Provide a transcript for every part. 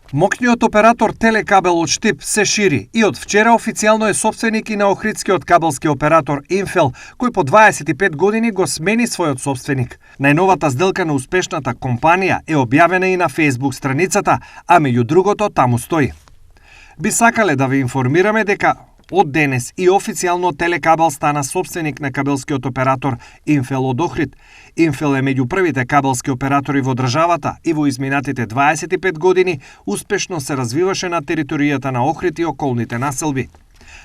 Моќниот оператор Телекабел од Штип се шири и од вчера официјално е собственик и на охридскиот кабелски оператор Инфел, кој по 25 години го смени својот собственик. Најновата сделка на успешната компанија е објавена и на Facebook страницата, а меѓу другото таму стои: би сакале да ве информираме дека од денес и официјално Телекабел стана собственик на кабелскиот оператор Инфел од Охрид. Инфел е меѓу првите кабелски оператори во државата и во изминатите 25 години успешно се развиваше на територијата на Охрид и околните населби.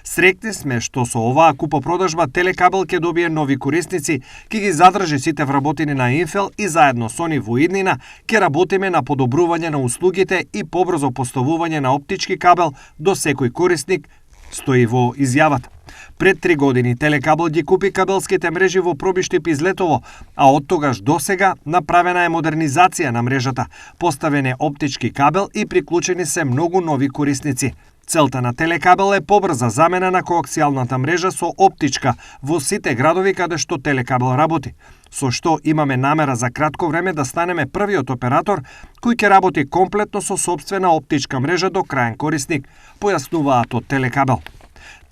Среќни сме што со оваа купопродажба Телекабел ќе добие нови корисници, ќе ги задржи сите вработени на Инфел и заедно со нив во иднина ќе работиме на подобрување на услугите и побрзо поставување на оптички кабел до секој корисник, стои во изјавата. Пред 3 години Телекабел ги купи кабелските мрежи во Пробиштип и Злетово, а од тогаш до сега направена е модернизација на мрежата, поставен е оптички кабел и приклучени се многу нови корисници. Целта на Телекабел е побрза замена на коаксијалната мрежа со оптичка во сите градови каде што Телекабел работи, со што имаме намера за кратко време да станеме првиот оператор кој ќе работи комплетно со сопствена оптичка мрежа до краен корисник, појаснуваат од Телекабел.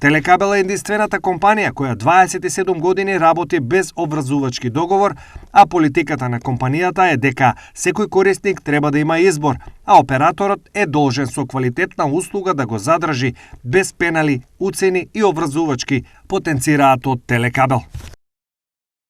Телекабел е единствената компанија која 27 години работи без обврзувачки договор, а политиката на компанијата е дека секој корисник треба да има избор, а операторот е должен со квалитетна услуга да го задржи без пенали, уцени и обврзувачки, потенцираат од Телекабел.